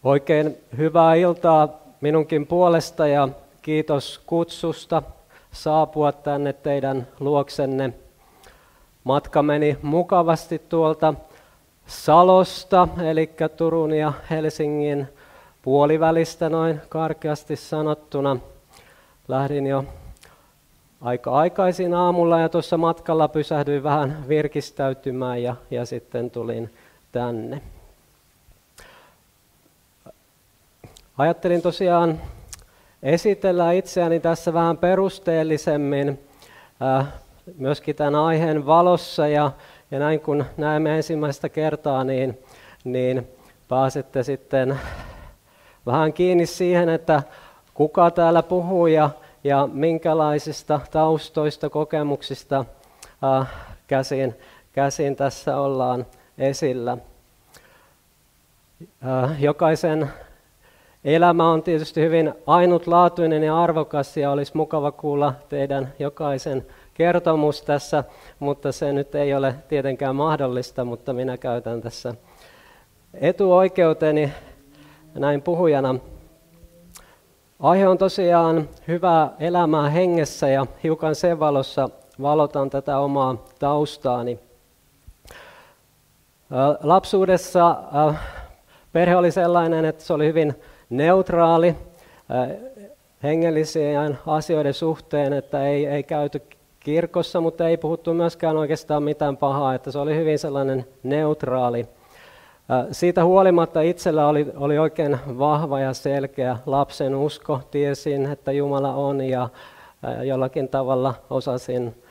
Oikein hyvää iltaa minunkin puolesta ja kiitos kutsusta saapua tänne teidän luoksenne. Matka meni mukavasti tuolta Salosta, eli Turun ja Helsingin puolivälistä noin karkeasti sanottuna. Lähdin jo aika aikaisin aamulla ja tuossa matkalla pysähdyin vähän virkistäytymään ja sitten tulin tänne. Ajattelin tosiaan esitellä itseäni tässä vähän perusteellisemmin myöskin tämän aiheen valossa ja näin kun näemme ensimmäistä kertaa, niin pääsette sitten vähän kiinni siihen, että kuka täällä puhuu ja minkälaisista taustoista, kokemuksista käsin tässä ollaan esillä. Jokaisen elämä on tietysti hyvin ainutlaatuinen ja arvokas ja olisi mukava kuulla teidän jokaisen kertomus tässä, mutta se nyt ei ole tietenkään mahdollista, mutta minä käytän tässä etuoikeuteni näin puhujana. Aihe on tosiaan hyvää elämää hengessä ja hiukan sen valossa valotan tätä omaa taustaani. Lapsuudessa perhe oli sellainen, että se oli hyvin neutraali hengellisten asioiden suhteen, että ei käyty kirkossa, mutta ei puhuttu myöskään oikeastaan mitään pahaa, että se oli hyvin sellainen neutraali. Siitä huolimatta itsellä oli oikein vahva ja selkeä lapsen usko, tiesin, että Jumala on ja jollakin tavalla osasin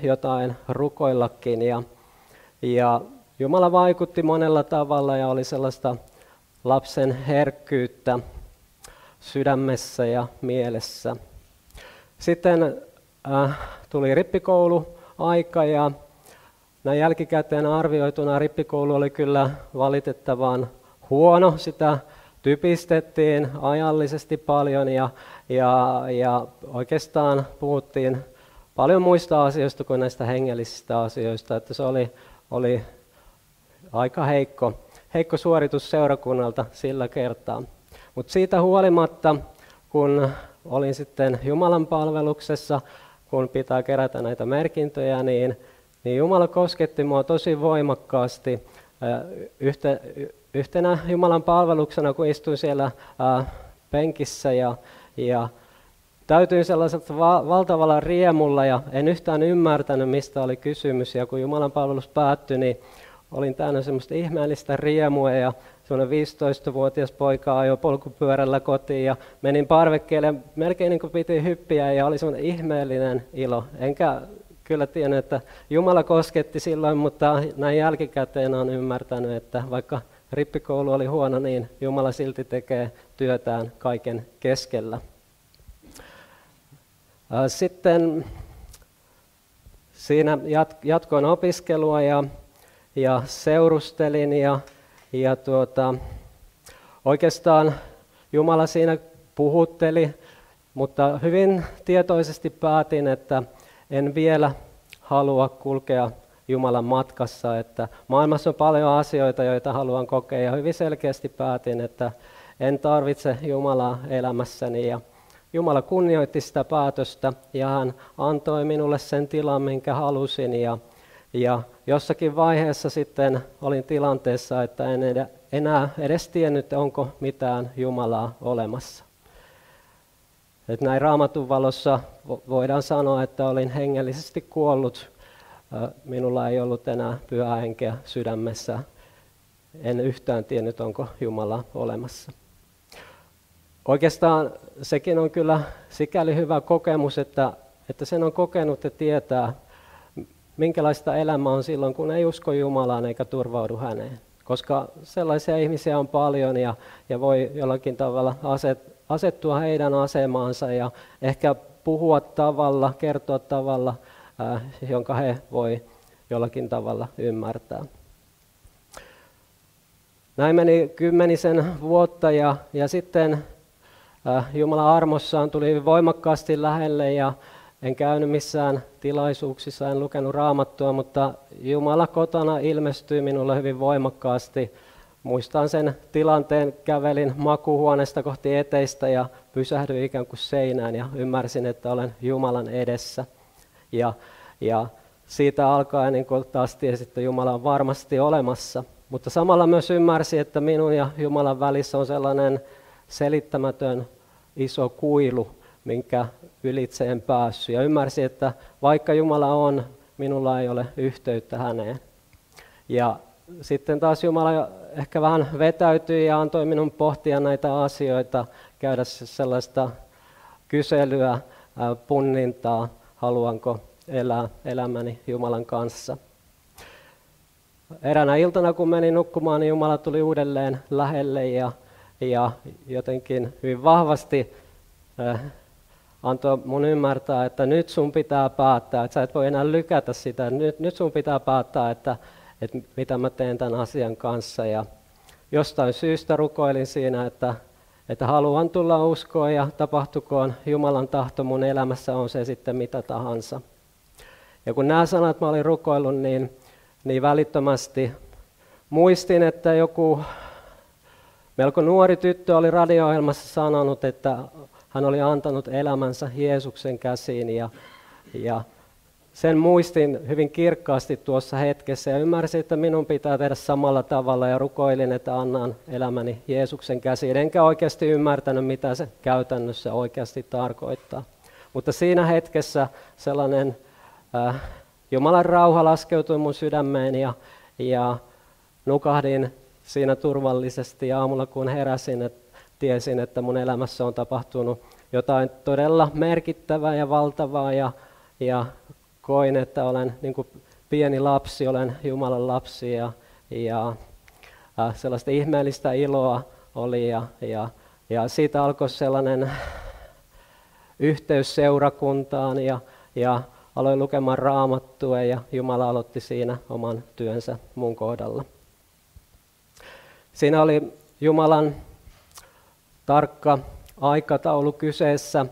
jotain rukoillakin ja Jumala vaikutti monella tavalla ja oli sellaista lapsen herkkyyttä sydämessä ja mielessä. Sitten tuli rippikouluaika ja näin jälkikäteen arvioituna rippikoulu oli kyllä valitettavan huono. Sitä typistettiin ajallisesti paljon ja oikeastaan puhuttiin paljon muista asioista kuin näistä hengellisistä asioista. Että se oli aika heikko suoritus seurakunnalta sillä kertaa. Mutta siitä huolimatta, kun olin sitten Jumalan palveluksessa, kun pitää kerätä näitä merkintöjä, niin Jumala kosketti minua tosi voimakkaasti yhtenä Jumalan palveluksena, kun istuin siellä penkissä ja täytyin sellaiselta valtavalla riemulla ja en yhtään ymmärtänyt, mistä oli kysymys. Ja kun Jumalan palvelus päättyi, niin olin täynnä semmoista ihmeellistä riemua ja semmoinen 15-vuotias poika ajoi polkupyörällä kotiin ja menin parvekkeelle melkein niin kuin piti hyppiä ja oli semmoinen ihmeellinen ilo. Enkä kyllä tiennyt, että Jumala kosketti silloin, mutta näin jälkikäteen olen ymmärtänyt, että vaikka rippikoulu oli huono, niin Jumala silti tekee työtään kaiken keskellä. Sitten siinä jatkoin opiskelua ja seurustelin ja oikeastaan Jumala siinä puhutteli, mutta hyvin tietoisesti päätin, että en vielä halua kulkea Jumalan matkassa, että maailmassa on paljon asioita, joita haluan kokea ja hyvin selkeästi päätin, että en tarvitse Jumalaa elämässäni ja Jumala kunnioitti sitä päätöstä ja hän antoi minulle sen tilan, minkä halusin ja jossakin vaiheessa sitten olin tilanteessa, että en enää edes tiennyt, onko mitään Jumalaa olemassa. Et näin Raamatun valossa voidaan sanoa, että olin hengellisesti kuollut. Minulla ei ollut enää pyhää henkeä sydämessä. En yhtään tiennyt, onko Jumala olemassa. Oikeastaan sekin on kyllä sikäli hyvä kokemus, että sen on kokenut ja tietää, minkälaista elämä on silloin, kun ei usko Jumalaan eikä turvaudu häneen. Koska sellaisia ihmisiä on paljon ja voi jollakin tavalla asettua heidän asemaansa ja ehkä puhua tavalla, kertoa tavalla, jonka he voi jollakin tavalla ymmärtää. Näin meni 10 vuotta ja sitten Jumalan armossaan tuli voimakkaasti lähelle ja en käynyt missään tilaisuuksissa, en lukenut Raamattua, mutta Jumala kotona ilmestyi minulle hyvin voimakkaasti muistan sen tilanteen, kävelin makuuhuoneesta kohti eteistä ja pysähdyin ikään kuin seinään ja ymmärsin, että olen Jumalan edessä. Ja siitä alkaen niin taas tiesi, että Jumala on varmasti olemassa. Mutta samalla myös ymmärsin, että minun ja Jumalan välissä on sellainen selittämätön iso kuilu, minkä ylitse en päässyt. Ja ymmärsin, että vaikka Jumala on, minulla ei ole yhteyttä häneen. Ja sitten taas Jumala ehkä vähän vetäytyi ja antoi minun pohtia näitä asioita, käydä sellaista kyselyä, punnintaa, haluanko elää elämäni Jumalan kanssa. Eräänä iltana, kun menin nukkumaan, niin Jumala tuli uudelleen lähelle ja jotenkin hyvin vahvasti antoi mun ymmärtää, että nyt sun pitää päättää, että sä et voi enää lykätä sitä, nyt sun pitää päättää, että mitä mä teen tämän asian kanssa. Ja jostain syystä rukoilin siinä, että haluan tulla uskoon ja tapahtukoon Jumalan tahto mun elämässä, on se sitten mitä tahansa. Ja kun nämä sanat mä olin rukoillut, niin välittömästi muistin, että joku melko nuori tyttö oli radio-ohjelmassa sanonut, että hän oli antanut elämänsä Jeesuksen käsiin ja sen muistin hyvin kirkkaasti tuossa hetkessä ja ymmärsin, että minun pitää tehdä samalla tavalla ja rukoilin, että annan elämäni Jeesuksen käsiin. Enkä oikeasti ymmärtänyt, mitä se käytännössä oikeasti tarkoittaa. Mutta siinä hetkessä sellainen Jumalan rauha laskeutui mun sydämeen ja nukahdin siinä turvallisesti ja aamulla kun heräsin, tiesin, että mun elämässä on tapahtunut jotain todella merkittävää ja valtavaa ja koin, että olen niin kuin pieni lapsi, olen Jumalan lapsi ja sellaista ihmeellistä iloa oli ja siitä alkoi sellainen yhteys seurakuntaan ja aloin lukemaan Raamattua ja Jumala aloitti siinä oman työnsä mun kohdalla. Siinä oli Jumalan tarkka aikataulu kyseessä.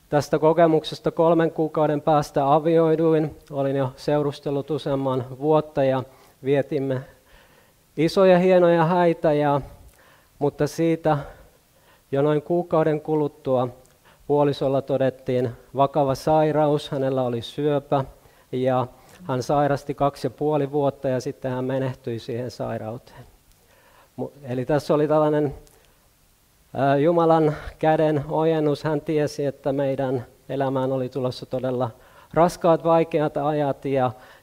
Tästä kokemuksesta 3 kuukauden päästä avioiduin. Olin jo seurustellut useamman vuotta ja vietimme isoja hienoja häitä, mutta siitä jo noin kuukauden kuluttua puolisolla todettiin vakava sairaus. Hänellä oli syöpä ja hän sairasti 2,5 vuotta ja sitten hän menehtyi siihen sairauteen. Eli tässä oli tällainen Jumalan käden ojennus. Hän tiesi, että meidän elämään oli tulossa todella raskaat, vaikeat ajat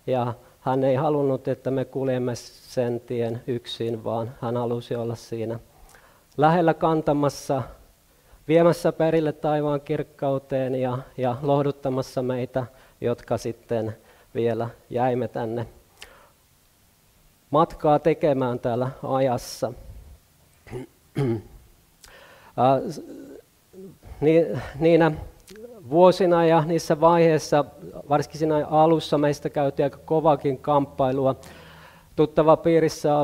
ja hän ei halunnut, että me kuljemme sen tien yksin, vaan hän halusi olla siinä lähellä kantamassa, viemässä perille taivaan kirkkauteen ja lohduttamassa meitä, jotka sitten vielä jäimme tänne matkaa tekemään täällä ajassa. Niinä vuosina ja niissä vaiheissa, varsinkin siinä alussa, meistä käytiin aika kovakin kamppailua. Tuttava piirissä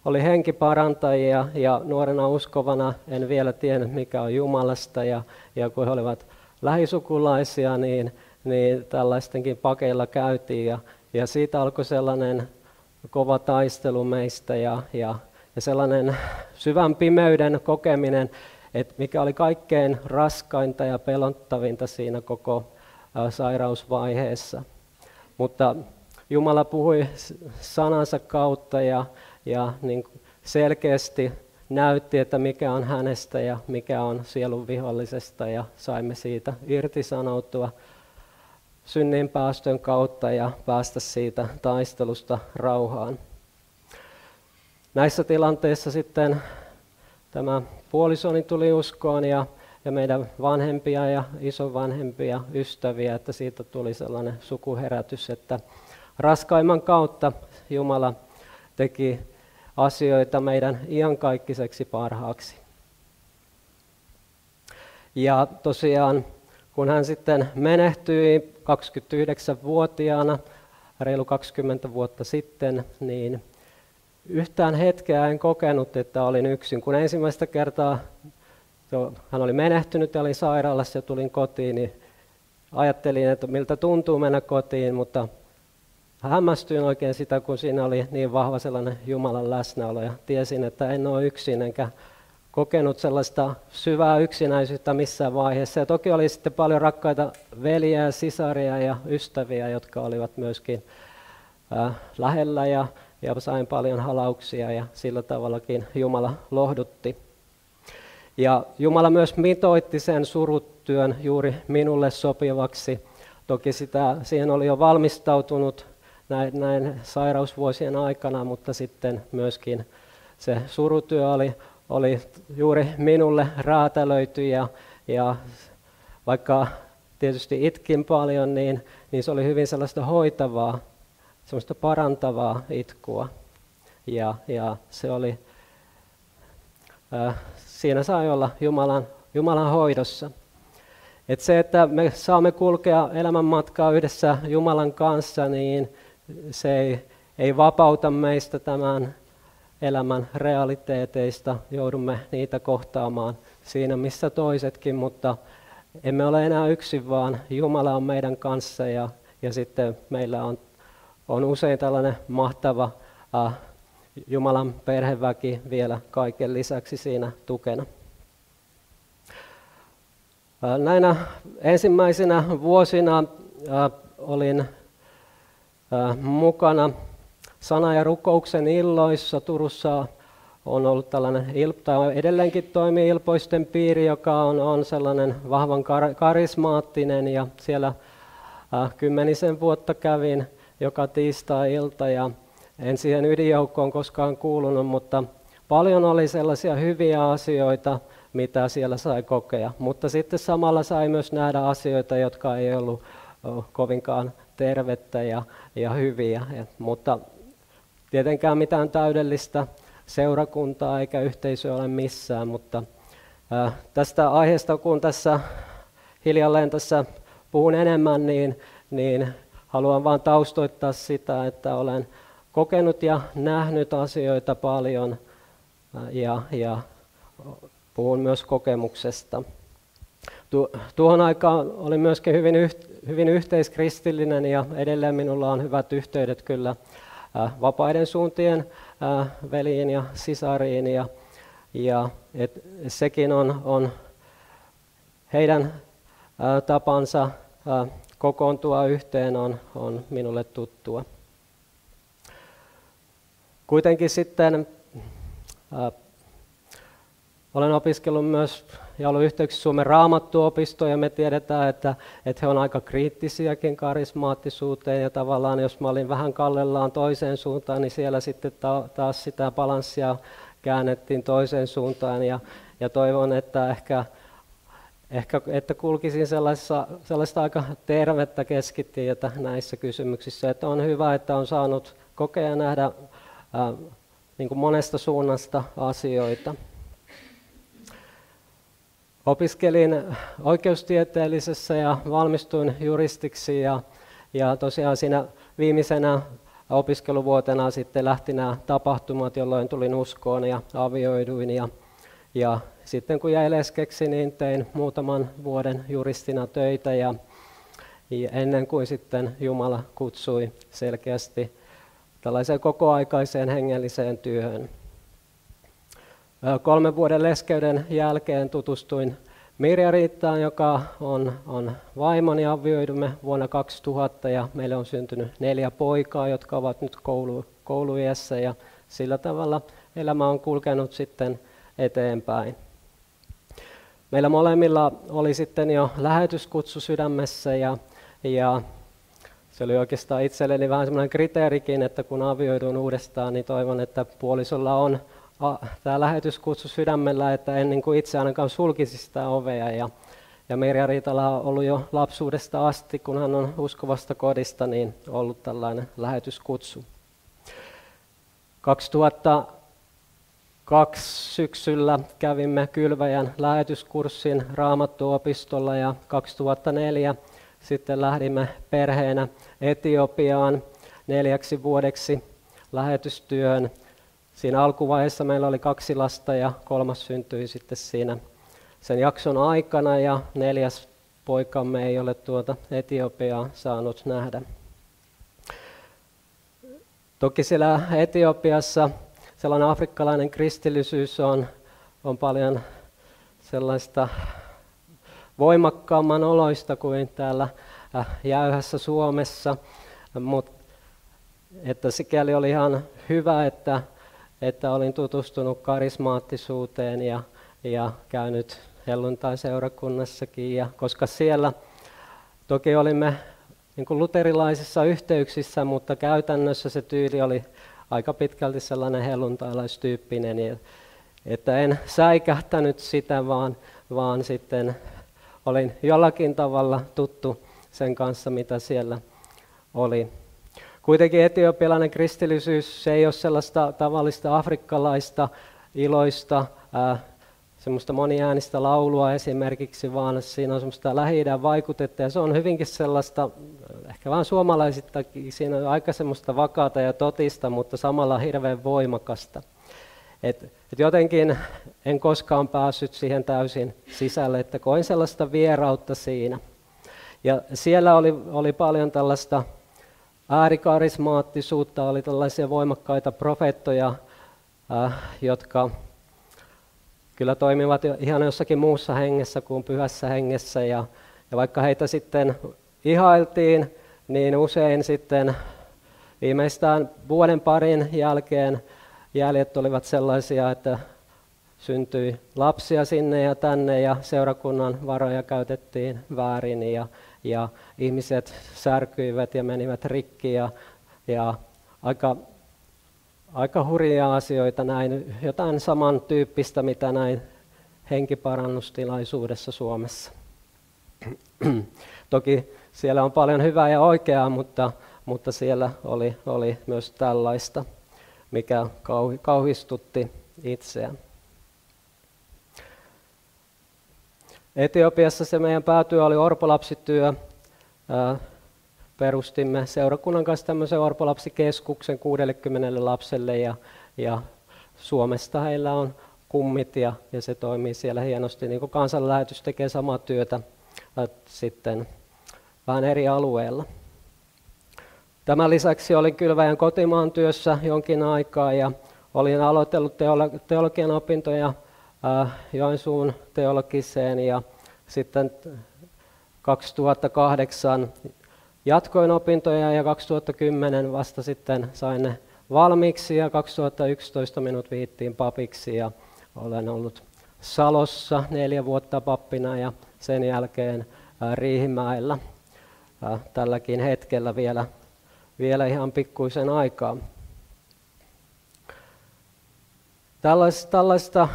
oli henkiparantajia ja nuorena uskovana en vielä tiennyt mikä on Jumalasta ja kun he olivat lähisukulaisia, niin tällaistenkin pakeilla käytiin ja siitä alkoi sellainen kova taistelu meistä ja sellainen syvän pimeyden kokeminen, että mikä oli kaikkein raskainta ja pelottavinta siinä koko sairausvaiheessa. Mutta Jumala puhui sanansa kautta ja niin selkeästi näytti, että mikä on hänestä ja mikä on sielun vihollisesta ja saimme siitä irtisanoutua synninpäästön kautta ja päästä siitä taistelusta rauhaan. Näissä tilanteissa sitten tämä puolisoni tuli uskoon ja meidän vanhempia ja isovanhempia ystäviä, että siitä tuli sellainen sukuherätys, että raskaimman kautta Jumala teki asioita meidän iankaikkiseksi parhaaksi. Ja tosiaan, kun hän sitten menehtyi 29-vuotiaana, reilu 20 vuotta sitten, niin yhtään hetkeä en kokenut, että olin yksin. Kun ensimmäistä kertaa hän oli menehtynyt ja olin sairaalassa ja tulin kotiin, niin ajattelin, että miltä tuntuu mennä kotiin, mutta hämmästyin oikein sitä, kun siinä oli niin vahva sellainen Jumalan läsnäolo ja tiesin, että en ole yksin enkä kokenut sellaista syvää yksinäisyyttä missään vaiheessa. Ja toki oli sitten paljon rakkaita veljiä ja sisaria ja ystäviä, jotka olivat myöskin lähellä ja sain paljon halauksia ja sillä tavallakin Jumala lohdutti. Ja Jumala myös mitoitti sen surutyön juuri minulle sopivaksi. Toki siihen oli jo valmistautunut näin sairausvuosien aikana, mutta sitten myöskin se surutyö oli juuri minulle räätälöity ja vaikka tietysti itkin paljon, niin se oli hyvin sellaista hoitavaa, sellaista parantavaa itkua. Ja se oli, siinä sai olla Jumalan hoidossa. Että me saamme kulkea elämänmatkaa yhdessä Jumalan kanssa, niin se ei vapauta meistä tämän elämän realiteeteista. Joudumme niitä kohtaamaan siinä missä toisetkin, mutta emme ole enää yksin, vaan Jumala on meidän kanssa ja sitten meillä on usein tällainen mahtava Jumalan perheväki vielä kaiken lisäksi siinä tukena. Näinä ensimmäisinä vuosina olin mukana sana- ja rukouksen illoissa. Turussa on ollut tällainen, tai edelleenkin toimii ilpoisten piiri, joka on sellainen vahvan karismaattinen, ja siellä 10 vuotta kävin joka tiistai-ilta, ja en siihen ydinjoukkoon koskaan kuulunut, mutta paljon oli sellaisia hyviä asioita, mitä siellä sai kokea, mutta sitten samalla sai myös nähdä asioita, jotka ei ollut kovinkaan tervettä ja hyviä, mutta tietenkään mitään täydellistä seurakuntaa eikä yhteisöä ole missään, mutta tästä aiheesta kun tässä hiljalleen tässä puhun enemmän, niin haluan vain taustoittaa sitä, että olen kokenut ja nähnyt asioita paljon ja puhun myös kokemuksesta. Tuohon aikaan olin myöskin hyvin yhteiskristillinen ja edelleen minulla on hyvät yhteydet kyllä vapaiden suuntien veliin ja sisariin ja sekin on heidän tapansa kokoontua yhteen on minulle tuttua. Kuitenkin sitten olen opiskellut myös ja ollut yhteyksissä Suomen Raamattuopistoon ja me tiedetään, että he on aika kriittisiäkin karismaattisuuteen ja tavallaan jos mä olin vähän kallellaan toiseen suuntaan, niin siellä sitten taas sitä balanssia käännettiin toiseen suuntaan ja toivon, että ehkä että kulkisin sellaista aika tervettä keskitietä näissä kysymyksissä, että on hyvä, että on saanut kokea ja nähdä niin kuin monesta suunnasta asioita. Opiskelin oikeustieteellisessä ja valmistuin juristiksi ja tosiaan siinä viimeisenä opiskeluvuotena sitten lähti nämä tapahtumat, jolloin tulin uskoon ja avioiduin ja sitten kun jäi leskeksi, niin tein muutaman vuoden juristina töitä ja ennen kuin sitten Jumala kutsui selkeästi tällaiseen kokoaikaiseen hengelliseen työhön. 3 vuoden leskeyden jälkeen tutustuin Mirja-Riittaan, joka on vaimoni, avioidumme vuonna 2000 ja meille on syntynyt 4 poikaa, jotka ovat nyt kouluiässä ja sillä tavalla elämä on kulkenut sitten eteenpäin. Meillä molemmilla oli sitten jo lähetyskutsu sydämessä ja se oli oikeastaan itselleni vähän semmoinen kriteerikin, että kun avioidun uudestaan, niin toivon, että puolisolla on tämä lähetyskutsu sydämellä, että en niin kuin itse ainakaan sulkisi sitä ovea. Ja Mirja-Riitalla on ollut jo lapsuudesta asti, kun hän on uskovasta kodista, niin ollut tällainen lähetyskutsu. 2002 syksyllä kävimme Kylväjän lähetyskurssin Raamattuopistolla ja 2004 sitten lähdimme perheenä Etiopiaan 4 vuodeksi lähetystyöhön. Siinä alkuvaiheessa meillä oli 2 lasta ja 3. syntyi sitten siinä sen jakson aikana ja 4. poikamme ei ole Etiopiaa saanut nähdä. Toki siellä Etiopiassa sellainen afrikkalainen kristillisyys on paljon sellaista voimakkaamman oloista kuin täällä jäyhässä Suomessa, mutta että sikäli oli ihan hyvä, että olin tutustunut karismaattisuuteen ja käynyt helluntai-seurakunnassakin, ja koska siellä toki olimme niin kuin luterilaisissa yhteyksissä, mutta käytännössä se tyyli oli aika pitkälti sellainen helluntailaistyyppinen, että en säikähtänyt sitä, vaan sitten olin jollakin tavalla tuttu sen kanssa, mitä siellä oli. Kuitenkin etiopialainen kristillisyys, se ei ole sellaista tavallista afrikkalaista iloista, semmoista moniäänistä laulua esimerkiksi, vaan siinä on semmoista Lähi-idän vaikutetta, ja se on hyvinkin sellaista, ehkä vaan suomalaisittakin, siinä on aika semmoista vakaata ja totista, mutta samalla hirveän voimakasta. Et jotenkin en koskaan päässyt siihen täysin sisälle, että koin sellaista vierautta siinä. Ja siellä oli paljon tällaista äärikarismaattisuutta, oli tällaisia voimakkaita profeettoja, jotka kyllä toimivat ihan jossakin muussa hengessä kuin pyhässä hengessä. Ja vaikka heitä sitten ihailtiin, niin usein sitten viimeistään vuoden parin jälkeen jäljet olivat sellaisia, että syntyi lapsia sinne ja tänne ja seurakunnan varoja käytettiin väärin ja ihmiset särkyivät ja menivät rikki ja aika hurjia asioita näin, jotain samantyyppistä mitä näin henkiparannustilaisuudessa Suomessa. Toki siellä on paljon hyvää ja oikeaa, mutta siellä oli myös tällaista, mikä kauhistutti itseään. Etiopiassa se meidän päätyö oli orpolapsityö. Perustimme seurakunnan kanssa tämmöisen orpolapsikeskuksen 60 lapselle ja Suomesta heillä on kummit ja se toimii siellä hienosti. Niin kuin kansanlähetys tekee samaa työtä sitten vähän eri alueella. Tämän lisäksi olin Kylväjän kotimaan työssä jonkin aikaa ja olin aloitellut teologian opintoja Joensuun teologiseen ja sitten 2008 jatkoin opintoja ja 2010 vasta sitten sain ne valmiiksi ja 2011 minut vihittiin papiksi ja olen ollut Salossa 4 vuotta pappina ja sen jälkeen Riihimäellä tälläkin hetkellä vielä ihan pikkuisen aikaa. Tällaista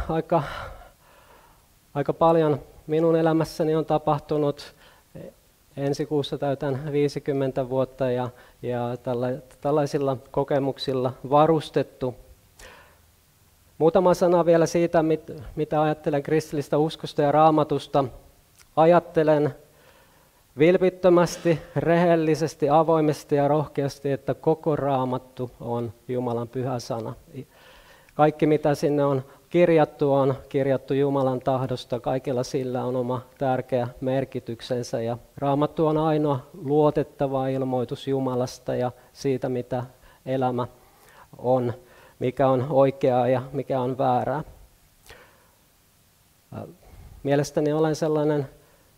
aika paljon minun elämässäni on tapahtunut. Ensi kuussa täytän 50 vuotta ja tällaisilla kokemuksilla varustettu. Muutama sana vielä siitä, mitä ajattelen kristillistä uskosta ja Raamatusta. Ajattelen vilpittömästi, rehellisesti, avoimesti ja rohkeasti, että koko Raamattu on Jumalan pyhä sana. Kaikki mitä sinne on kirjattu Jumalan tahdosta, kaikilla sillä on oma tärkeä merkityksensä. Ja Raamattu on ainoa luotettava ilmoitus Jumalasta ja siitä, mitä elämä on, mikä on oikeaa ja mikä on väärää. Mielestäni olen sellainen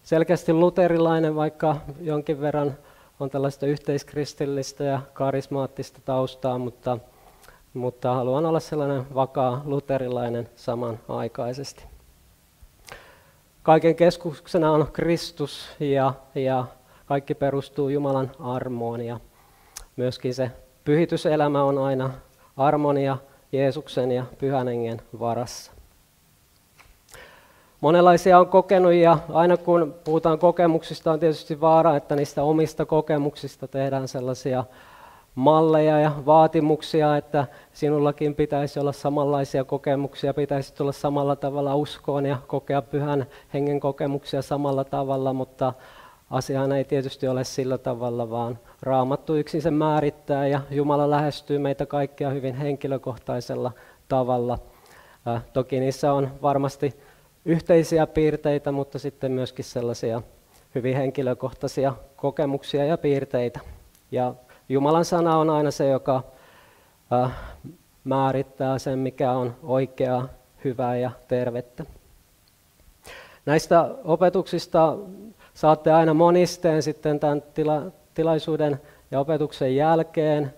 selkeästi luterilainen, vaikka jonkin verran on tällaista yhteiskristillistä ja karismaattista taustaa, mutta haluan olla sellainen vakaa luterilainen samanaikaisesti. Kaiken keskuksena on Kristus ja kaikki perustuu Jumalan armoon ja myöskin se pyhityselämä on aina armon ja Jeesuksen ja Pyhän Hengen varassa. Monenlaisia on kokenut ja aina kun puhutaan kokemuksista on tietysti vaara, että niistä omista kokemuksista tehdään sellaisia malleja ja vaatimuksia, että sinullakin pitäisi olla samanlaisia kokemuksia, pitäisi tulla samalla tavalla uskoon ja kokea Pyhän Hengen kokemuksia samalla tavalla, mutta asiahan ei tietysti ole sillä tavalla, vaan Raamattu yksin sen määrittää ja Jumala lähestyy meitä kaikkia hyvin henkilökohtaisella tavalla. Toki niissä on varmasti yhteisiä piirteitä, mutta sitten myöskin sellaisia hyvin henkilökohtaisia kokemuksia ja piirteitä. Ja Jumalan sana on aina se, määrittää sen, mikä on oikeaa, hyvää ja tervettä. Näistä opetuksista saatte aina monisteen sitten tämän tilaisuuden ja opetuksen jälkeen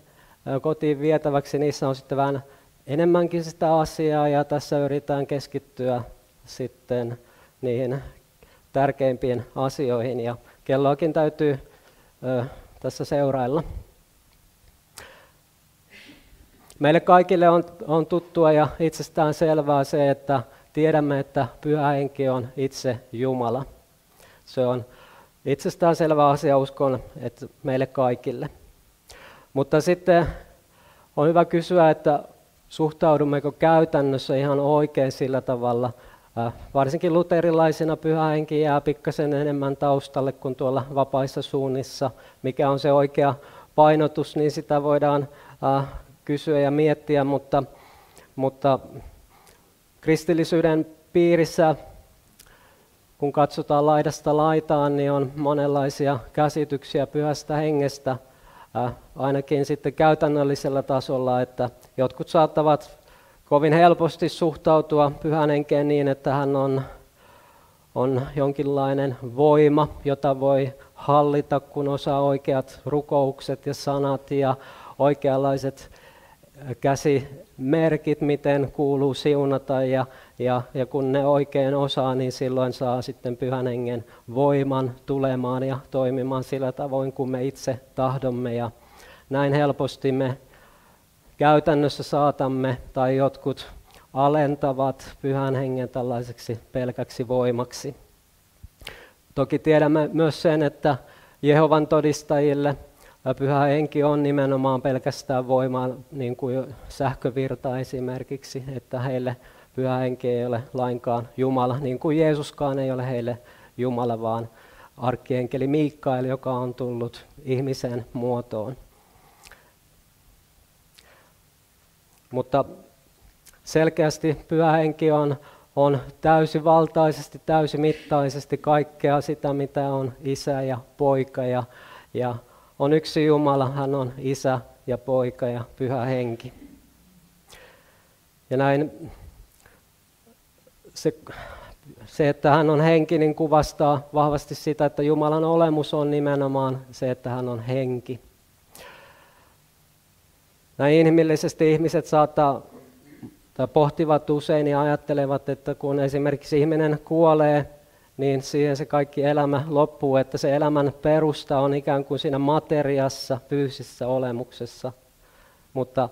kotiin vietäväksi. Niissä on sitten vähän enemmänkin sitä asiaa ja tässä yritetään keskittyä sitten niihin tärkeimpiin asioihin ja kelloakin täytyy tässä seurailla. Meille kaikille on tuttua ja itsestään selvää se, että tiedämme, että Pyhä Henki on itse Jumala. Se on itsestään selvä asia, uskon, että meille kaikille. Mutta sitten on hyvä kysyä, että suhtaudummeko käytännössä ihan oikein sillä tavalla. Varsinkin luterilaisina Pyhä Henki jää pikkasen enemmän taustalle kuin tuolla vapaissa suunnissa. Mikä on se oikea painotus, niin sitä voidaan kysyä ja miettiä, mutta kristillisyyden piirissä, kun katsotaan laidasta laitaan, niin on monenlaisia käsityksiä Pyhästä Hengestä, ainakin sitten käytännöllisellä tasolla, että jotkut saattavat kovin helposti suhtautua Pyhän Henkeen niin, että hän on jonkinlainen voima, jota voi hallita, kun osaa oikeat rukoukset ja sanat ja oikeanlaiset käsimerkit, miten kuuluu siunata ja kun ne oikein osaa, niin silloin saa sitten Pyhän Hengen voiman tulemaan ja toimimaan sillä tavoin, kuin me itse tahdomme. Ja näin helposti me käytännössä saatamme tai jotkut alentavat Pyhän Hengen tällaiseksi pelkäksi voimaksi. Toki tiedämme myös sen, että Jehovan todistajille Pyhä Henki on nimenomaan pelkästään voimaa, niin kuin sähkövirta esimerkiksi, että heille Pyhä Henki ei ole lainkaan Jumala, niin kuin Jeesuskaan ei ole heille Jumala, vaan arkkienkeli Mikael, joka on tullut ihmisen muotoon. Mutta selkeästi Pyhä Henki on täysivaltaisesti, täysimittaisesti kaikkea sitä, mitä on Isä ja Poika ja on yksi Jumala, hän on Isä ja Poika ja Pyhä Henki. Ja näin se, että hän on henki, niin kuvastaa vahvasti sitä, että Jumalan olemus on nimenomaan se, että hän on henki. Näin inhimillisesti ihmiset pohtivat usein ja ajattelevat, että kun esimerkiksi ihminen kuolee, niin siihen se kaikki elämä loppuu, että se elämän perusta on ikään kuin siinä materiassa, fyysisessä olemuksessa. Mutta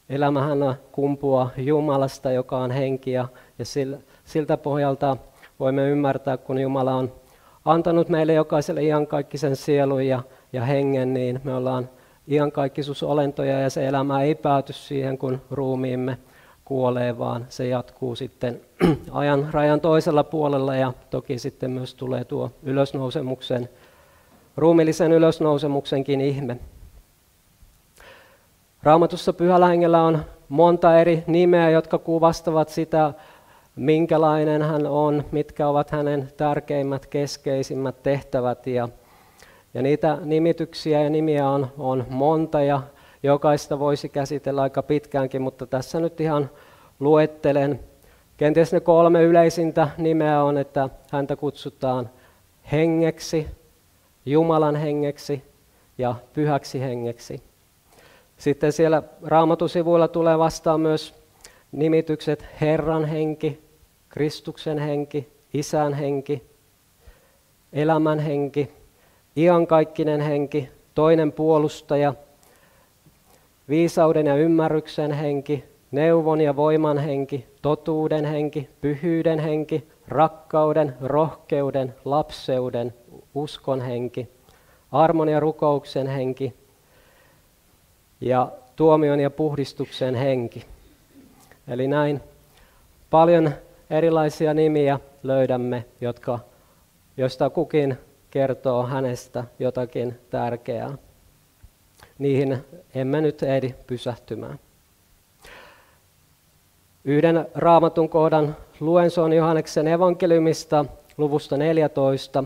elämähän kumpuaa Jumalasta, joka on henki, ja siltä pohjalta voimme ymmärtää, kun Jumala on antanut meille jokaiselle iankaikkisen sielun ja hengen, niin me ollaan iankaikkisuusolentoja, ja se elämä ei pääty siihen, kun ruumiimme kuolee, vaan se jatkuu sitten ajan rajan toisella puolella, ja toki sitten myös tulee tuo ruumiillisen ylösnousemuksenkin ihme. Raamatussa Pyhällä Hengellä on monta eri nimeä, jotka kuvastavat sitä, minkälainen hän on, mitkä ovat hänen tärkeimmät, keskeisimmät tehtävät. Ja niitä nimityksiä ja nimiä on monta, ja jokaista voisi käsitellä aika pitkäänkin, mutta tässä nyt ihan luettelen. Kenties ne 3 yleisintä nimeä on, että häntä kutsutaan hengeksi, Jumalan hengeksi ja pyhäksi hengeksi. Sitten siellä Raamatun sivuilla tulee vastaan myös nimitykset Herran henki, Kristuksen henki, Isän henki, elämän henki, iankaikkinen henki, toinen puolustaja, viisauden ja ymmärryksen henki, neuvon ja voiman henki, totuuden henki, pyhyyden henki, rakkauden, rohkeuden, lapseuden, uskon henki, armon ja rukouksen henki ja tuomion ja puhdistuksen henki. Eli näin paljon erilaisia nimiä löydämme, joista kukin kertoo hänestä jotakin tärkeää. Niihin emme nyt ehdi pysähtymään. Yhden Raamatun kohdan luen, se on Johanneksen evankeliumista luvusta 14.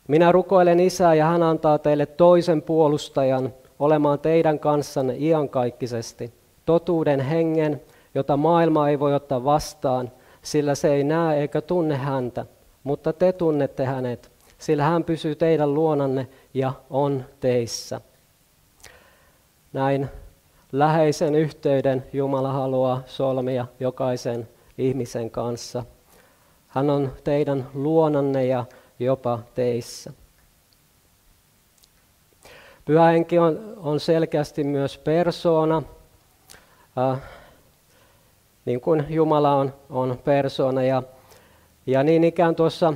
Minä rukoilen Isää, ja hän antaa teille toisen puolustajan olemaan teidän kanssanne iankaikkisesti, totuuden hengen, jota maailma ei voi ottaa vastaan, sillä se ei näe eikä tunne häntä, mutta te tunnette hänet, sillä hän pysyy teidän luonanne ja on teissä. Näin läheisen yhteyden Jumala haluaa solmia jokaisen ihmisen kanssa. Hän on teidän luonanne ja jopa teissä. Pyhä Henki on selkeästi myös persoona, niin kuin Jumala on persoona. Ja niin ikään tuossa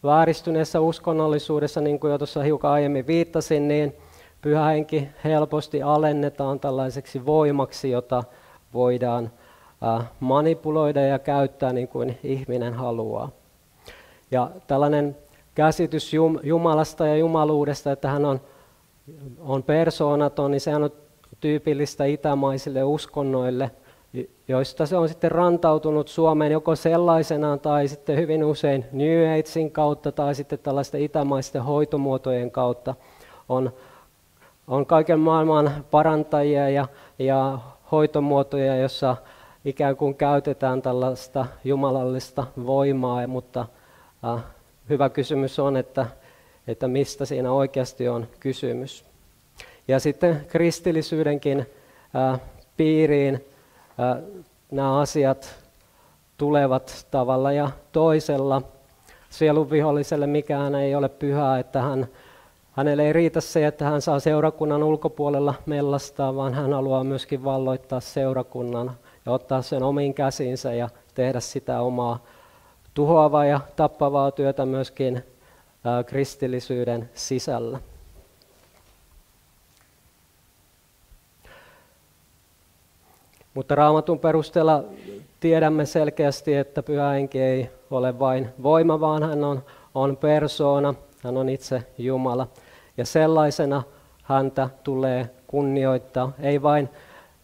vääristyneessä uskonnollisuudessa, niin kuin jo tuossa hiukan aiemmin viittasin, niin Pyhä Henki helposti alennetaan tällaiseksi voimaksi, jota voidaan manipuloida ja käyttää niin kuin ihminen haluaa. Ja tällainen käsitys Jumalasta ja jumaluudesta, että hän on persoonaton, niin sehän on tyypillistä itämaisille uskonnoille, joista se on sitten rantautunut Suomeen joko sellaisenaan tai sitten hyvin usein New Agein kautta tai sitten tällaisten itämaisten hoitomuotojen kautta. On kaiken maailman parantajia ja hoitomuotoja, jossa ikään kuin käytetään tällaista jumalallista voimaa, mutta hyvä kysymys on, että mistä siinä oikeasti on kysymys. Ja sitten kristillisyydenkin piiriin nämä asiat tulevat tavalla ja toisella. Sielun viholliselle mikään ei ole pyhää, että hänelle ei riitä se, että hän saa seurakunnan ulkopuolella mellastaa, vaan hän haluaa myöskin valloittaa seurakunnan ja ottaa sen omiin käsiinsä ja tehdä sitä omaa tuhoavaa ja tappavaa työtä myöskin kristillisyyden sisällä. Mutta Raamatun perusteella tiedämme selkeästi, että Pyhä Henki ei ole vain voima, vaan hän on persoona, hän on itse Jumala. Ja sellaisena häntä tulee kunnioittaa, ei vain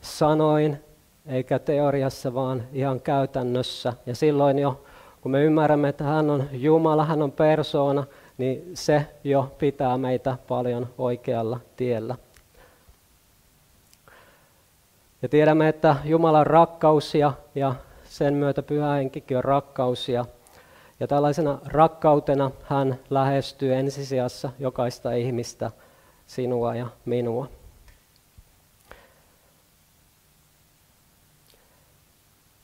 sanoin eikä teoriassa, vaan ihan käytännössä. Ja silloin jo, kun me ymmärrämme, että hän on Jumala, hän on persoona, niin se jo pitää meitä paljon oikealla tiellä. Ja tiedämme, että Jumala on rakkaus ja sen myötä Pyhä Henkikin on rakkaus. Ja tällaisena rakkautena hän lähestyy ensisijassa jokaista ihmistä, sinua ja minua.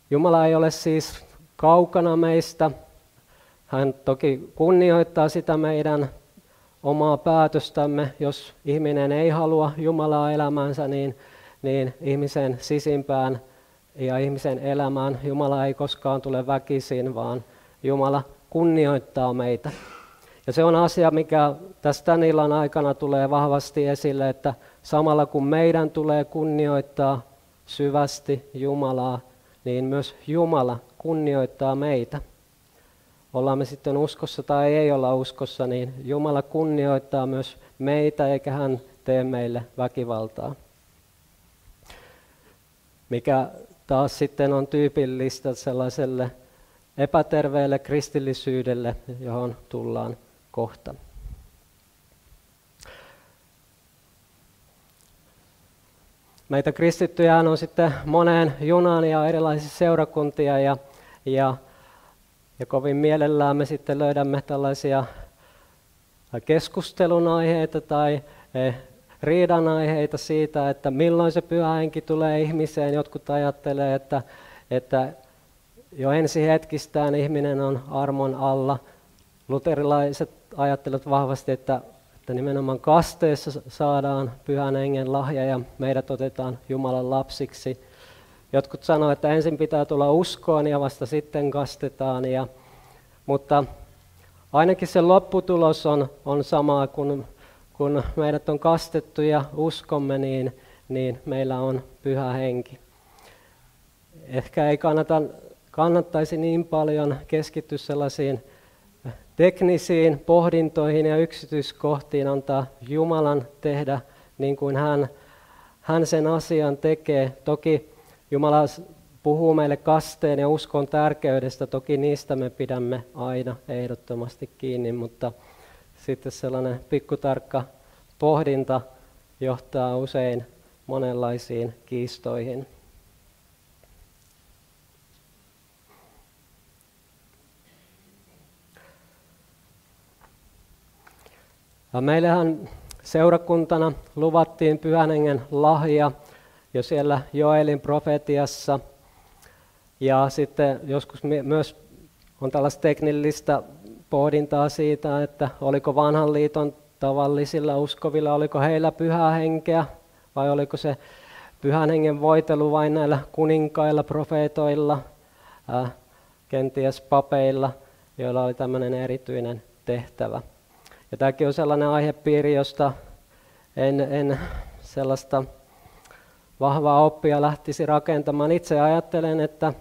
Jumala ei ole siis kaukana meistä. Hän toki kunnioittaa sitä meidän omaa päätöstämme. Jos ihminen ei halua Jumalaa elämänsä, niin ihmisen sisimpään ja ihmisen elämään Jumala ei koskaan tule väkisin, vaan Jumala kunnioittaa meitä. Ja se on asia, mikä tästä tämän illan aikana tulee vahvasti esille, että samalla kun meidän tulee kunnioittaa syvästi Jumalaa, niin myös Jumala kunnioittaa meitä. Ollaan me sitten uskossa tai ei olla uskossa, niin Jumala kunnioittaa myös meitä, eikä hän tee meille väkivaltaa. Mikä taas sitten on tyypillistä sellaiselle epäterveelle kristillisyydelle, johon tullaan kohta. Meitä kristittyjä on sitten moneen junaan ja erilaisia seurakuntia ja kovin mielellään me sitten löydämme tällaisia keskustelun aiheita tai riidan aiheita siitä, että milloin se Pyhä Henki tulee ihmiseen. Jotkut ajattelee, että jo ensi hetkistään ihminen on armon alla. Luterilaiset ajattelevat vahvasti, että nimenomaan kasteessa saadaan Pyhän Hengen lahja ja meidät otetaan Jumalan lapsiksi. Jotkut sanoo, että ensin pitää tulla uskoon ja vasta sitten kastetaan. Mutta ainakin se lopputulos on sama, kun meidät on kastettu ja uskomme, niin meillä on Pyhä Henki. Ehkä ei kannattaisi niin paljon keskittyä sellaisiin teknisiin pohdintoihin ja yksityiskohtiin, antaa Jumalan tehdä niin kuin hän sen asian tekee. Toki Jumala puhuu meille kasteen ja uskon tärkeydestä, toki niistä me pidämme aina ehdottomasti kiinni, mutta sitten sellainen pikkutarkka pohdinta johtaa usein monenlaisiin kiistoihin. Ja meillähän seurakuntana luvattiin Pyhän Hengen lahja jo siellä Joelin profetiassa. Ja sitten joskus myös on tällaista teknillistä pohdintaa siitä, että oliko vanhan liiton tavallisilla uskovilla, oliko heillä Pyhää Henkeä vai oliko se Pyhän Hengen voitelu vain näillä kuninkailla, profeetoilla, kenties papeilla, joilla oli tämmöinen erityinen tehtävä. Ja tämäkin on sellainen aihepiiri, josta en sellaista vahvaa oppia lähtisi rakentamaan. Itse ajattelen, että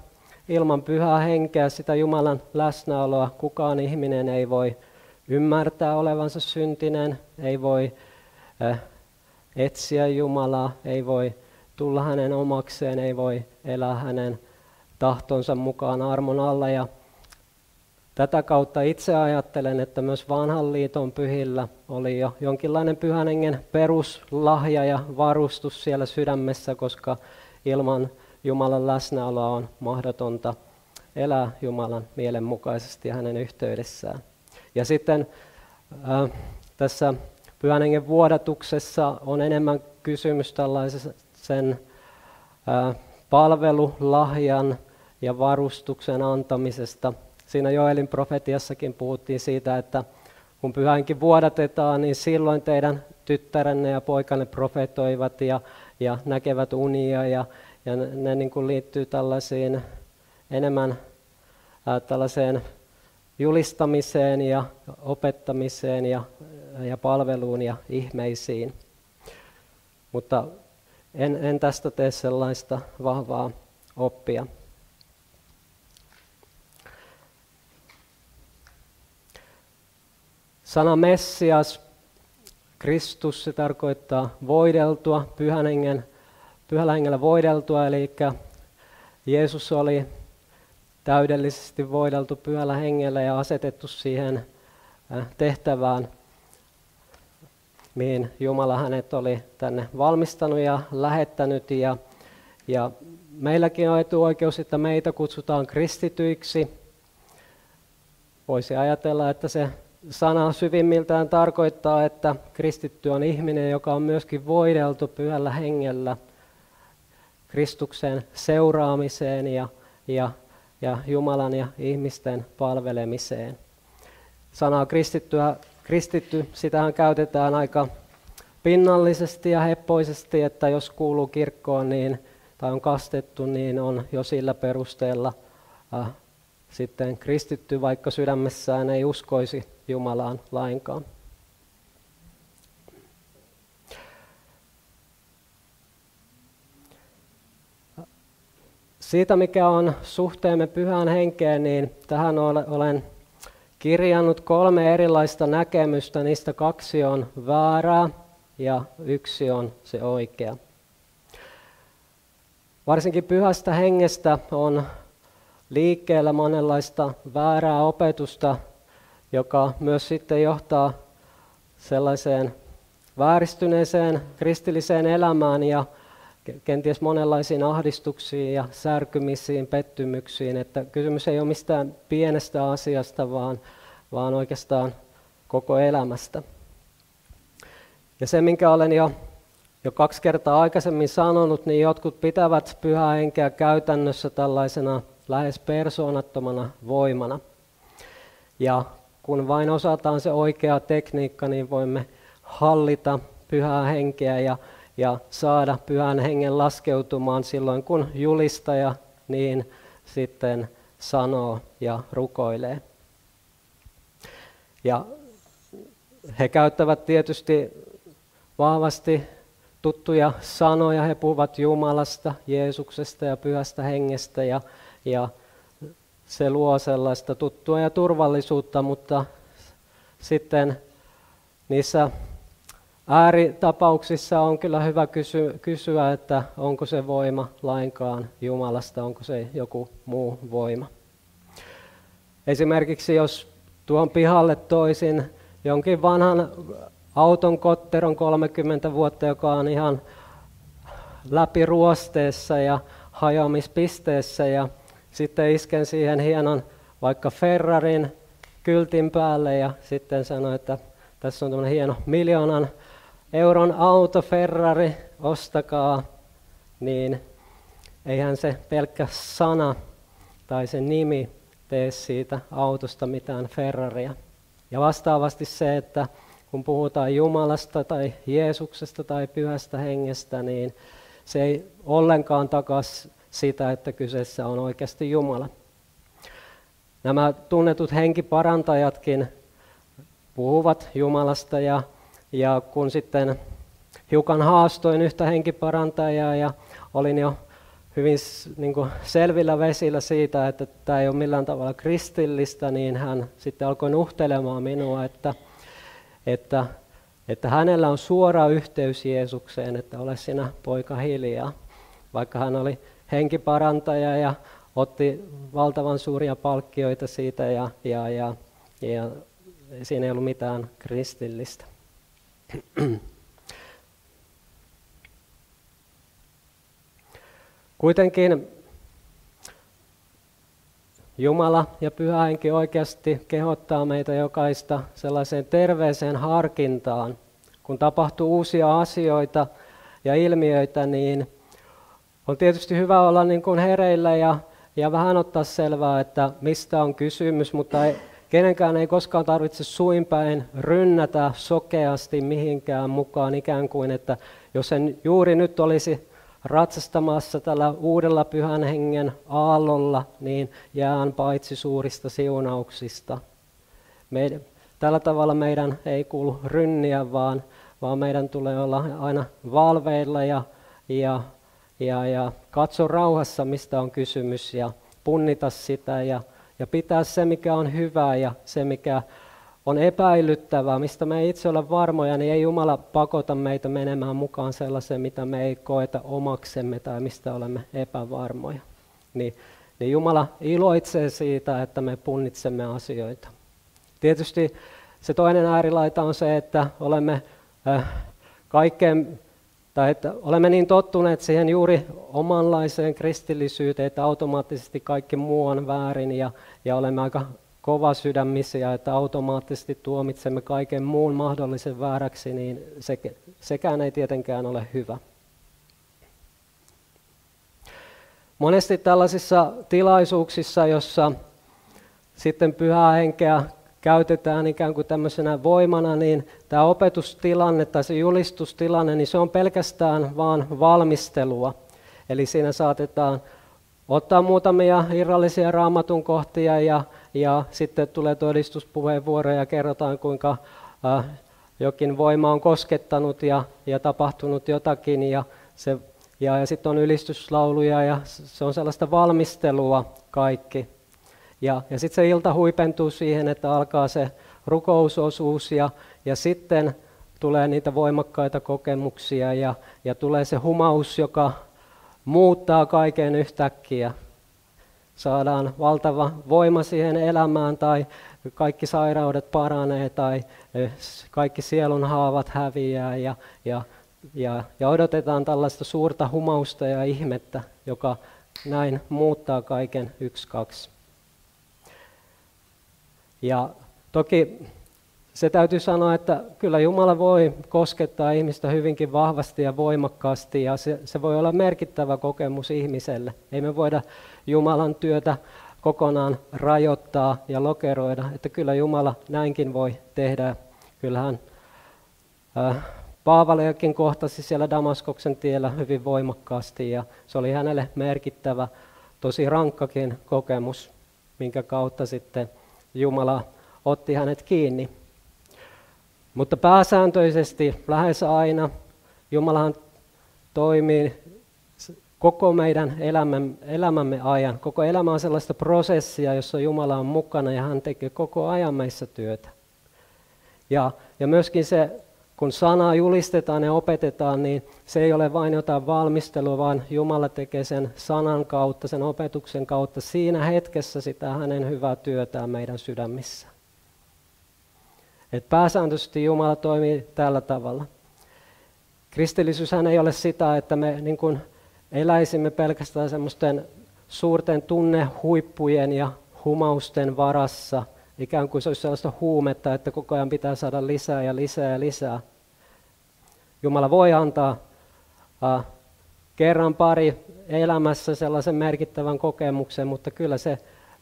ilman Pyhää Henkeä, sitä Jumalan läsnäoloa, kukaan ihminen ei voi ymmärtää olevansa syntinen, ei voi etsiä Jumalaa, ei voi tulla hänen omakseen, ei voi elää hänen tahtonsa mukaan armon alla. Ja tätä kautta itse ajattelen, että myös vanhan liiton pyhillä oli jo jonkinlainen Pyhän Hengen peruslahja ja varustus siellä sydämessä, koska ilman Jumalan läsnäoloa on mahdotonta elää Jumalan mielenmukaisesti ja hänen yhteydessään. Ja sitten tässä Pyhän Hengen vuodatuksessa on enemmän kysymys tällaisen palvelulahjan ja varustuksen antamisesta. Siinä Joelin profetiassakin puhuttiin siitä, että kun Pyhä Henki vuodatetaan, niin silloin teidän tyttärenne ja poikanne profetoivat ja näkevät unia ja ne niin kuin liittyy tällaisiin enemmän tällaiseen julistamiseen ja opettamiseen ja palveluun ja ihmeisiin. Mutta en tästä tee sellaista vahvaa oppia. Sana Messias, Kristus, se tarkoittaa voideltua, Pyhällä Hengellä voideltua, eli Jeesus oli täydellisesti voideltu Pyhällä Hengellä ja asetettu siihen tehtävään, mihin Jumala hänet oli tänne valmistanut ja lähettänyt. Ja meilläkin on etuoikeus, että meitä kutsutaan kristityiksi. Voisi ajatella, että se sana syvimmiltään tarkoittaa, että kristitty on ihminen, joka on myöskin voideltu Pyhällä Hengellä Kristuksen seuraamiseen ja Jumalan ja ihmisten palvelemiseen. Sanaa kristitty, sitähän käytetään aika pinnallisesti ja heppoisesti, että jos kuuluu kirkkoon tai on kastettu, niin on jo sillä perusteella sitten kristitty, vaikka sydämessään ei uskoisi Jumalaan lainkaan. Siitä, mikä on suhteemme Pyhään Henkeen, niin tähän olen kirjannut 3 erilaista näkemystä. Niistä 2 on väärää ja 1 on se oikea. Varsinkin Pyhästä Hengestä on liikkeellä monenlaista väärää opetusta, joka myös sitten johtaa sellaiseen vääristyneeseen kristilliseen elämään ja kenties monenlaisiin ahdistuksiin ja särkymisiin, pettymyksiin. Että kysymys ei ole mistään pienestä asiasta, vaan oikeastaan koko elämästä. Ja se, minkä olen jo 2 kertaa aikaisemmin sanonut, niin jotkut pitävät Pyhää Henkeä käytännössä tällaisena lähes persoonattomana voimana. Ja kun vain osataan se oikea tekniikka, niin voimme hallita Pyhää Henkeä ja saada Pyhän Hengen laskeutumaan silloin, kun julistaja niin sitten sanoo ja rukoilee. Ja he käyttävät tietysti vahvasti tuttuja sanoja. He puhuvat Jumalasta, Jeesuksesta ja Pyhästä Hengestä ja se luo sellaista tuttua ja turvallisuutta, mutta sitten niissä ääritapauksissa on kyllä hyvä kysyä, että onko se voima lainkaan Jumalasta, onko se joku muu voima. Esimerkiksi jos tuon pihalle toisin jonkin vanhan auton kotteron 30 vuotta, joka on ihan läpi ruosteessa ja hajoamispisteessä, ja sitten isken siihen hienon vaikka Ferrarin kyltin päälle ja sitten sanoin, että tässä on tämmöinen hieno 1 miljoonan euron auto Ferrari, ostakaa, niin eihän se pelkkä sana tai se nimi tee siitä autosta mitään Ferraria. Ja vastaavasti se, että kun puhutaan Jumalasta tai Jeesuksesta tai Pyhästä Hengestä, niin se ei ollenkaan takaa sitä, että kyseessä on oikeasti Jumala. Nämä tunnetut henkiparantajatkin puhuvat Jumalasta, ja kun sitten hiukan haastoin yhtä henkiparantajaa ja olin jo hyvin selvillä vesillä siitä, että tämä ei ole millään tavalla kristillistä, niin hän sitten alkoi nuhtelemaan minua, että hänellä on suora yhteys Jeesukseen, että ole sinä poika hiljaa. Vaikka hän oli henkiparantaja ja otti valtavan suuria palkkioita siitä ja siinä ei ollut mitään kristillistä. Kuitenkin Jumala ja Pyhä Henki oikeasti kehottaa meitä jokaista sellaiseen terveeseen harkintaan. Kun tapahtuu uusia asioita ja ilmiöitä, niin on tietysti hyvä olla niin kuin hereillä ja vähän ottaa selvää, että mistä on kysymys, mutta kenenkään ei koskaan tarvitse suinpäin rynnätä sokeasti mihinkään mukaan, ikään kuin, että jos en juuri nyt olisi ratsastamassa tällä uudella Pyhän Hengen aallolla, niin jään paitsi suurista siunauksista. Tällä tavalla meidän ei kuulu rynniä, vaan meidän tulee olla aina valveilla ja katso rauhassa, mistä on kysymys, ja punnita sitä ja pitää se, mikä on hyvää, ja se, mikä on epäilyttävää, mistä me ei itse ole varmoja, niin ei Jumala pakota meitä menemään mukaan sellaiseen, mitä me ei koeta omaksemme tai mistä olemme epävarmoja. Niin Jumala iloitsee siitä, että me punnitsemme asioita. Tietysti se toinen äärilaita on se, että olemme että olemme niin tottuneet siihen juuri omanlaiseen kristillisyyteen, että automaattisesti kaikki muu on väärin ja olemme aika kovasydämisiä, että automaattisesti tuomitsemme kaiken muun mahdollisen vääräksi, niin sekään ei tietenkään ole hyvä. Monesti tällaisissa tilaisuuksissa, jossa sitten Pyhää Henkeä käytetään ikään kuin tämmöisenä voimana, niin tämä opetustilanne tai se julistustilanne, niin se on pelkästään vaan valmistelua. Eli siinä saatetaan ottaa muutamia irrallisia raamatun kohtia ja sitten tulee todistuspuheenvuoroja ja kerrotaan, kuinka jokin voima on koskettanut ja tapahtunut jotakin ja sitten on ylistyslauluja ja se on sellaista valmistelua kaikki. Ja sitten se ilta huipentuu siihen, että alkaa se rukousosuus ja sitten tulee niitä voimakkaita kokemuksia ja tulee se humaus, joka muuttaa kaiken yhtäkkiä. Saadaan valtava voima siihen elämään tai kaikki sairaudet paranee tai kaikki sielun haavat häviää ja odotetaan tällaista suurta humausta ja ihmettä, joka näin muuttaa kaiken 1-2. Ja toki se täytyy sanoa, että kyllä Jumala voi koskettaa ihmistä hyvinkin vahvasti ja voimakkaasti ja se voi olla merkittävä kokemus ihmiselle. Ei me voida Jumalan työtä kokonaan rajoittaa ja lokeroida, että kyllä Jumala näinkin voi tehdä. Kyllähän Paavaliakin kohtasi siellä Damaskoksen tiellä hyvin voimakkaasti ja se oli hänelle merkittävä, tosi rankkakin kokemus, minkä kautta sitten Jumala otti hänet kiinni. Mutta pääsääntöisesti lähes aina Jumalahan toimii koko meidän elämämme ajan. Koko elämä on sellaista prosessia, jossa Jumala on mukana ja hän tekee koko ajan meissä työtä. Ja myöskin se, kun sanaa julistetaan ja opetetaan, niin se ei ole vain jotain valmistelua, vaan Jumala tekee sen sanan kautta, sen opetuksen kautta siinä hetkessä sitä hänen hyvää työtään meidän sydämissä. Et pääsääntöisesti Jumala toimii tällä tavalla. Kristillisyyshän ei ole sitä, että me niin kuin eläisimme pelkästään semmoisten suurten tunnehuippujen ja humausten varassa, ikään kuin se olisi sellaista huumetta, että koko ajan pitää saada lisää ja lisää ja lisää. Jumala voi antaa kerran pari elämässä sellaisen merkittävän kokemuksen, mutta kyllä se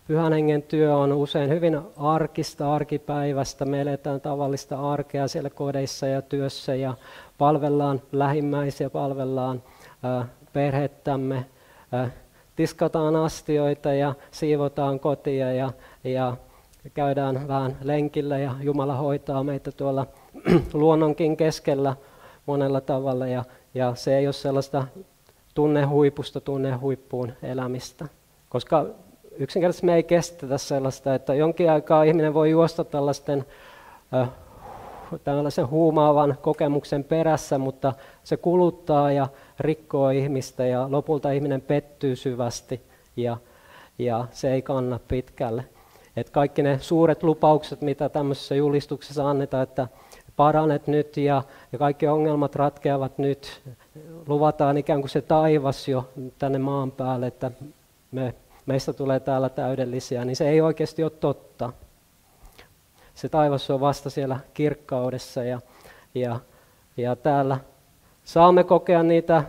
Pyhän Hengen työ on usein hyvin arkista, arkipäivästä. Me eletään tavallista arkea siellä kodeissa ja työssä ja palvellaan lähimmäisiä, palvellaan perhettämme, tiskataan astioita ja siivotaan kotia ja käydään vähän lenkillä ja Jumala hoitaa meitä tuolla luonnonkin keskellä monella tavalla ja se ei ole sellaista tunnehuipusta tunnehuippuun elämistä, koska yksinkertaisesti me ei kestetä sellaista, että jonkin aikaa ihminen voi juosta tällaisen huumaavan kokemuksen perässä, mutta se kuluttaa ja rikkoo ihmistä ja lopulta ihminen pettyy syvästi ja se ei kanna pitkälle. Et kaikki ne suuret lupaukset, mitä tämmöisessä julistuksessa annetaan, että paranet nyt ja kaikki ongelmat ratkeavat nyt, luvataan ikään kuin se taivas jo tänne maan päälle, että meistä tulee täällä täydellisiä, niin se ei oikeasti ole totta. Se taivas on vasta siellä kirkkaudessa ja täällä saamme kokea niitä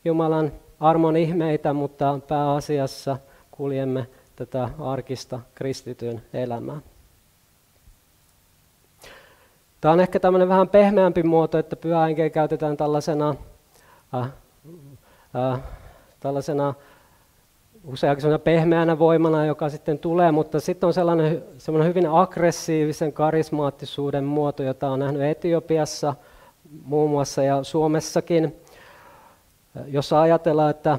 Jumalan armon ihmeitä, mutta pääasiassa kuljemme tätä arkista kristityn elämää. Tämä on ehkä tämmöinen vähän pehmeämpi muoto, että Pyhää Henkeä käytetään tällaisena usein pehmeänä voimana, joka sitten tulee, mutta sitten on semmoinen hyvin aggressiivisen karismaattisuuden muoto, jota on nähnyt Etiopiassa muun muassa ja Suomessakin, jossa ajatellaan, että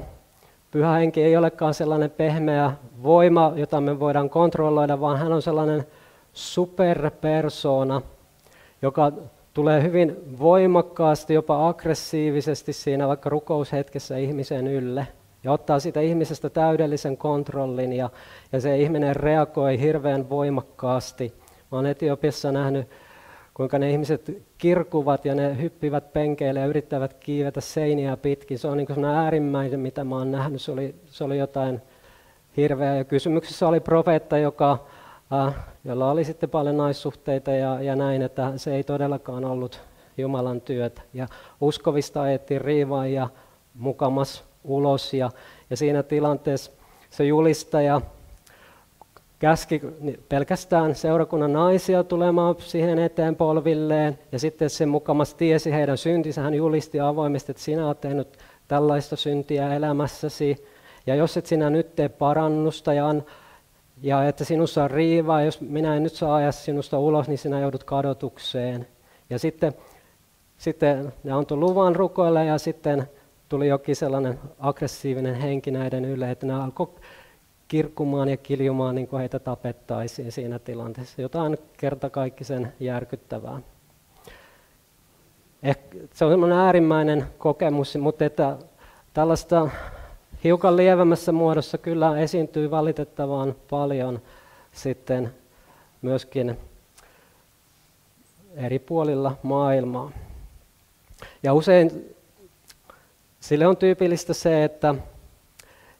Pyhä Henki ei olekaan sellainen pehmeä voima, jota me voidaan kontrolloida, vaan hän on sellainen superpersona, joka tulee hyvin voimakkaasti, jopa aggressiivisesti siinä vaikka rukoushetkessä ihmisen ylle ja ottaa siitä ihmisestä täydellisen kontrollin ja se ihminen reagoi hirveän voimakkaasti. Mä olen Etiopiassa nähnyt, kuinka ne ihmiset kirkuvat ja ne hyppivät penkeille ja yrittävät kiivetä seiniä pitkin. Se on niin kuin äärimmäinen, mitä mä olen nähnyt. Se oli jotain hirveää. Ja kysymyksessä oli profeetta, jolla oli sitten paljon naissuhteita ja näin, että se ei todellakaan ollut Jumalan työtä. Ja uskovista ajettiin riivaan ja mukamas ulos ja siinä tilanteessa se julistaja käski pelkästään seurakunnan naisia tulemaan siihen eteen polvilleen ja sitten se mukamas tiesi heidän syntinsä. Hän julisti avoimesti, että sinä olet tehnyt tällaista syntiä elämässäsi ja jos et sinä nyt tee parannusta ja että sinussa on riivaa, jos minä en nyt saa ajaa sinusta ulos, niin sinä joudut kadotukseen. Ja sitten ne antoi luvan rukoilla ja sitten tuli jokin sellainen aggressiivinen henki näiden ylle, että ne alkoi kirkkumaan ja kiljumaan niin kuin heitä tapettaisiin siinä tilanteessa. Jotain kertakaikkisen järkyttävää. Se on semmoinen äärimmäinen kokemus, mutta että tällaista hiukan lievemmässä muodossa kyllä esiintyy valitettavan paljon sitten myöskin eri puolilla maailmaa. Ja usein sille on tyypillistä se,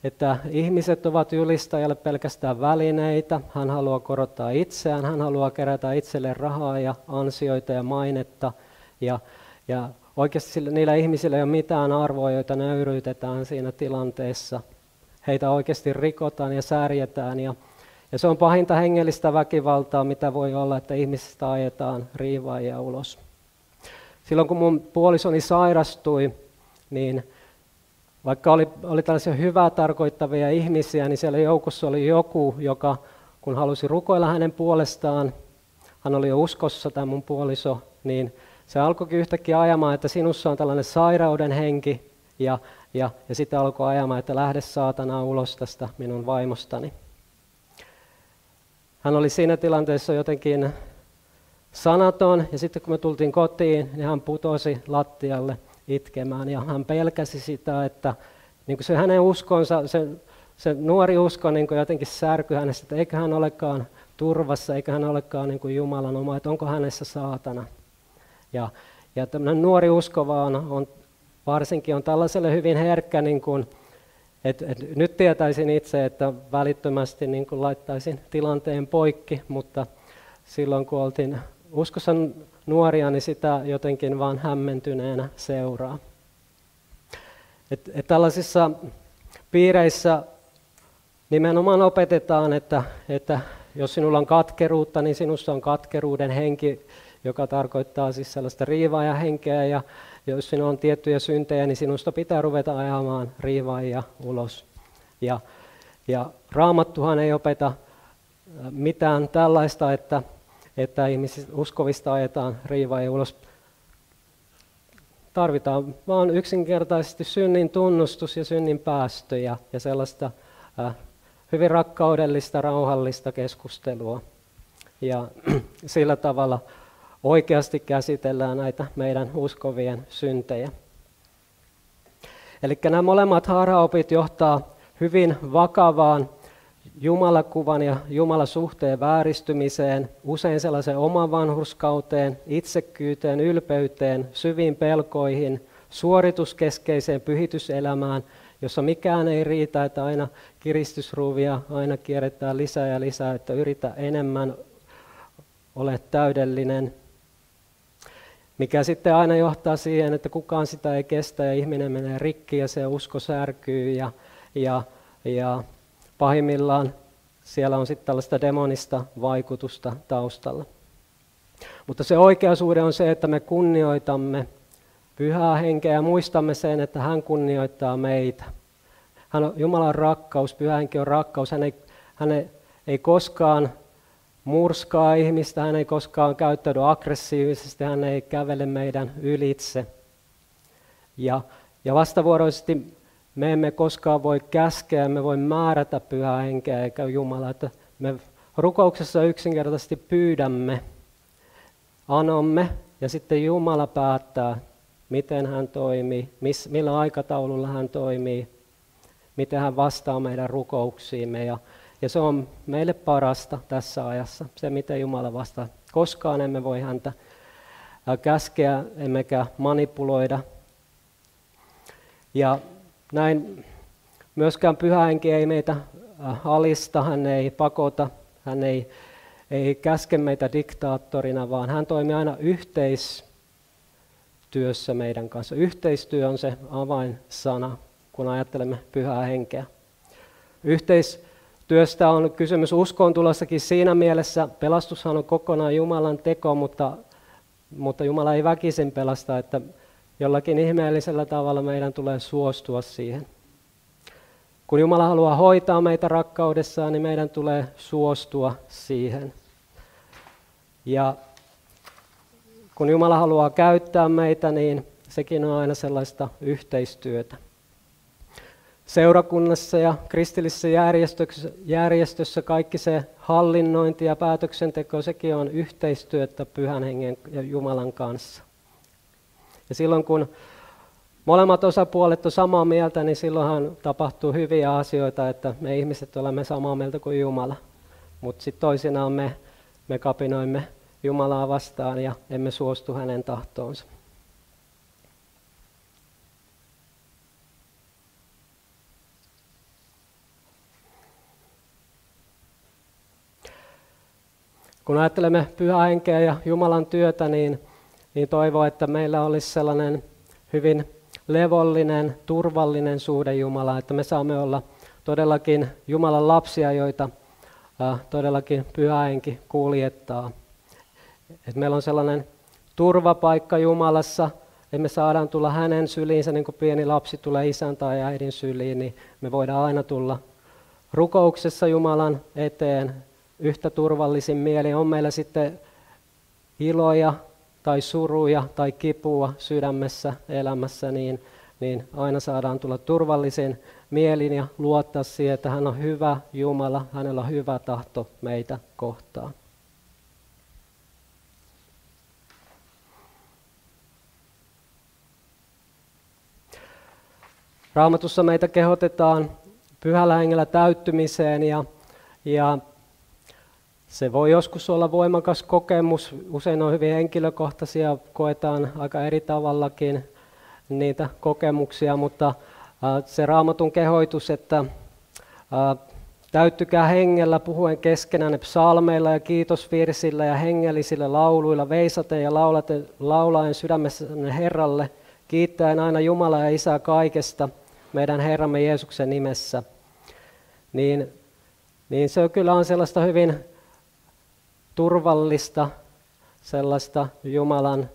että ihmiset ovat julistajalle pelkästään välineitä. Hän haluaa korottaa itseään, hän haluaa kerätä itselleen rahaa ja ansioita ja mainetta. Ja oikeasti niillä ihmisillä ei ole mitään arvoa, joita nöyryytetään siinä tilanteessa. Heitä oikeasti rikotaan ja särjetään. Ja se on pahinta hengellistä väkivaltaa, mitä voi olla, että ihmisistä ajetaan riivaajia ulos. Silloin kun mun puolisoni sairastui, niin vaikka oli tällaisia hyvää tarkoittavia ihmisiä, niin siellä joukossa oli joku, joka kun halusi rukoilla hänen puolestaan, hän oli jo uskossa tämä mun puoliso, niin se alkoikin yhtäkkiä ajamaan, että sinussa on tällainen sairauden henki ja sitten alkoi ajamaan, että lähde saatana ulos tästä minun vaimostani. Hän oli siinä tilanteessa jotenkin sanaton ja sitten kun me tultiin kotiin, niin hän putosi lattialle itkemään ja hän pelkäsi sitä, että niin kuin se hänen uskonsa, se nuori usko niin kuin jotenkin särkyi hänestä, että eikä hän olekaan turvassa, eikä hän olekaan niin kuin Jumalan oma, että onko hänessä saatana. Ja tämmöinen nuori uskova on varsinkin on tällaiselle hyvin herkkä, niin kuin, että nyt tietäisin itse, että välittömästi niin kuin laittaisin tilanteen poikki, mutta silloin kun oltiin uskossa nuoria, niin sitä jotenkin vaan hämmentyneenä seuraa. Tällaisissa piireissä nimenomaan opetetaan, että jos sinulla on katkeruutta, niin sinussa on katkeruuden henki, joka tarkoittaa siis sellaista riivaajahenkeä, ja jos sinulla on tiettyjä syntejä, niin sinusta pitää ruveta ajamaan riivaajia ulos. Ja Raamattuhan ei opeta mitään tällaista, että ihmisistä uskovista ajetaan riivaajia ulos. Tarvitaan vaan yksinkertaisesti synnin tunnustus ja synnin päästö ja sellaista hyvin rakkaudellista, rauhallista keskustelua. Ja sillä tavalla oikeasti käsitellään näitä meidän uskovien syntejä. Eli nämä molemmat harhaopit johtaa hyvin vakavaan Jumalakuvan ja Jumalasuhteen vääristymiseen, usein sellaiseen omavanhurskauteen, itsekkyyteen, ylpeyteen, syviin pelkoihin, suorituskeskeiseen pyhityselämään, jossa mikään ei riitä, että aina kiristysruuvia aina kierretään lisää ja lisää, että yritä enemmän, ole täydellinen. Mikä sitten aina johtaa siihen, että kukaan sitä ei kestä ja ihminen menee rikki ja se usko särkyy ja pahimmillaan siellä on sitten tällaista demonista vaikutusta taustalla. Mutta se oikeasuhde on se, että me kunnioitamme Pyhää Henkeä ja muistamme sen, että hän kunnioittaa meitä. Hän on Jumalan rakkaus, Pyhä Henki on rakkaus. Hän ei koskaan murskaa ihmistä, hän ei koskaan käyttäydy aggressiivisesti, hän ei kävele meidän ylitse. Ja vastavuoroisesti me emme koskaan voi käskeä, emme voi määrätä Pyhää Henkeä eikä Jumalaa. Että me rukouksessa yksinkertaisesti pyydämme, anomme ja sitten Jumala päättää, miten hän toimii, millä aikataululla hän toimii, miten hän vastaa meidän rukouksiimme. Ja se on meille parasta tässä ajassa, se miten Jumala vastaa. Koskaan emme voi häntä käskeä emmekä manipuloida. Ja näin myöskään Pyhä Henki ei meitä alista, hän ei pakota, hän ei käske meitä diktaattorina, vaan hän toimii aina yhteistyössä meidän kanssa. Yhteistyö on se avainsana, kun ajattelemme Pyhää Henkeä. Yhteistyöstä on kysymys uskoon tulossakin siinä mielessä, pelastushan on kokonaan Jumalan teko, mutta Jumala ei väkisin pelasta, että jollakin ihmeellisellä tavalla meidän tulee suostua siihen. Kun Jumala haluaa hoitaa meitä rakkaudessaan, niin meidän tulee suostua siihen. Ja kun Jumala haluaa käyttää meitä, niin sekin on aina sellaista yhteistyötä. Seurakunnassa ja kristillisessä järjestössä kaikki se hallinnointi ja päätöksenteko, sekin on yhteistyötä Pyhän Hengen ja Jumalan kanssa. Ja silloin kun molemmat osapuolet on samaa mieltä, niin silloinhan tapahtuu hyviä asioita, että me ihmiset olemme samaa mieltä kuin Jumala. Mutta sitten toisinaan me kapinoimme Jumalaa vastaan ja emme suostu hänen tahtoonsa. Kun ajattelemme Pyhää Henkeä ja Jumalan työtä, niin toivon, että meillä olisi sellainen hyvin levollinen, turvallinen suhde Jumalaan, että me saamme olla todellakin Jumalan lapsia, joita todellakin Pyhä Henki kuljettaa. Että meillä on sellainen turvapaikka Jumalassa, että me saadaan tulla hänen syliinsä, niin kuin pieni lapsi tulee isän tai äidin syliin, niin me voidaan aina tulla rukouksessa Jumalan eteen yhtä turvallisin mieli. On meillä sitten iloja tai suruja tai kipua sydämessä, elämässä, niin aina saadaan tulla turvallisin mielin ja luottaa siihen, että hän on hyvä Jumala, hänellä on hyvä tahto meitä kohtaan. Raamatussa meitä kehotetaan Pyhällä Hengellä täyttymiseen ja Se voi joskus olla voimakas kokemus, usein on hyvin henkilökohtaisia, koetaan aika eri tavallakin niitä kokemuksia, mutta se Raamatun kehoitus, että täyttykää hengellä puhuen keskenään psalmeilla ja kiitosvirsillä ja hengellisillä lauluilla, veisaten ja laulaen sydämessä Herralle, kiittäen aina Jumalaa ja Isää kaikesta meidän Herramme Jeesuksen nimessä, niin se kyllä on sellaista hyvin turvallista, sellaista Jumalan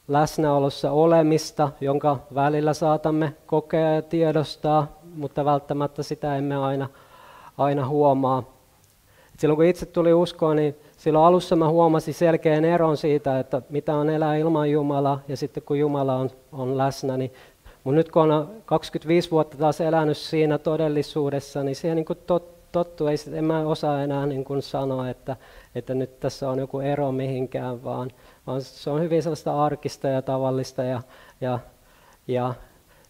läsnäolossa olemista, jonka välillä saatamme kokea ja tiedostaa, mutta välttämättä sitä emme aina huomaa. Silloin kun itse tuli uskoon, niin silloin alussa mä huomasin selkeän eron siitä, että mitä on elää ilman Jumalaa ja sitten kun Jumala on läsnä. Mutta nyt kun on 25 vuotta taas elänyt siinä todellisuudessa, niin siihen niin tottuu. En mä osaa enää niin kuin sanoa, että nyt tässä on joku ero mihinkään, vaan se on hyvin sellaista arkista ja tavallista ja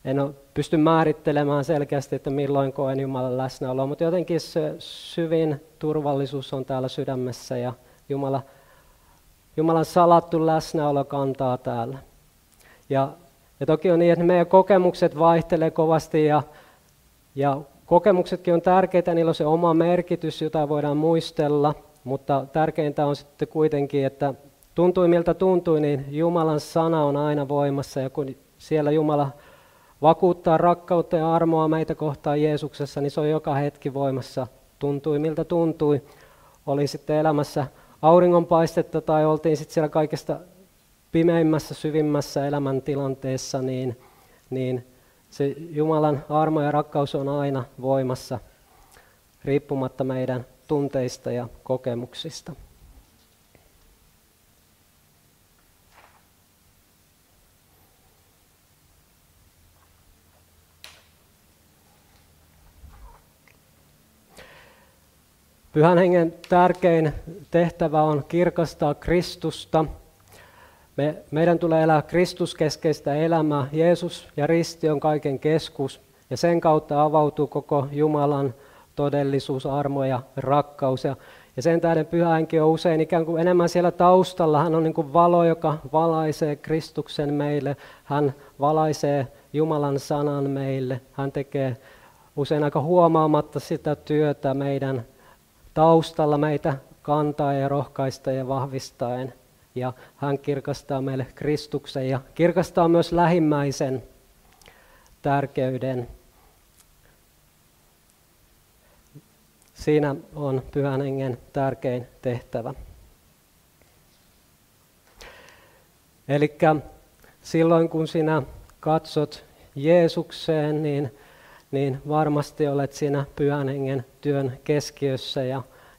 en pysty määrittelemään selkeästi, että milloin koen Jumalan läsnäoloa, mutta jotenkin se syvin turvallisuus on täällä sydämessä ja Jumalan salattu läsnäolo kantaa täällä. Ja toki on niin, että meidän kokemukset vaihtelee kovasti ja kokemuksetkin on tärkeitä, niillä on se oma merkitys, jota voidaan muistella, mutta tärkeintä on sitten kuitenkin, että tuntui miltä tuntui, niin Jumalan sana on aina voimassa ja kun siellä Jumala vakuuttaa rakkautta ja armoa meitä kohtaan Jeesuksessa, niin se on joka hetki voimassa. Tuntui miltä tuntui, oli sitten elämässä auringonpaistetta tai oltiin sitten siellä kaikesta pimeimmässä, syvimmässä elämäntilanteessa, niin se Jumalan armo ja rakkaus on aina voimassa, riippumatta meidän tunteista ja kokemuksista. Pyhän Hengen tärkein tehtävä on kirkastaa Kristusta. Meidän tulee elää Kristuskeskeistä elämää. Jeesus ja risti on kaiken keskus ja sen kautta avautuu koko Jumalan todellisuus, armo ja rakkaus. Ja sen tähden Pyhä Henki on usein ikään kuin enemmän siellä taustalla. Hän on niin kuin valo, joka valaisee Kristuksen meille. Hän valaisee Jumalan sanan meille. Hän tekee usein aika huomaamatta sitä työtä meidän taustalla meitä kantaa ja rohkaista ja vahvistaen. Ja hän kirkastaa meille Kristuksen ja kirkastaa myös lähimmäisen tärkeyden. Siinä on Pyhän Hengen tärkein tehtävä. Eli silloin kun sinä katsot Jeesukseen, niin varmasti olet siinä Pyhän Hengen työn keskiössä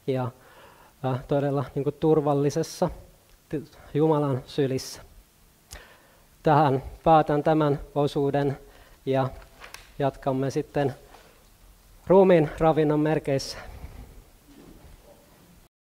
ja todella niin kuin turvallisessa Jumalan sylissä. Tähän päätän tämän osuuden ja jatkamme sitten ruumiin ravinnon merkeissä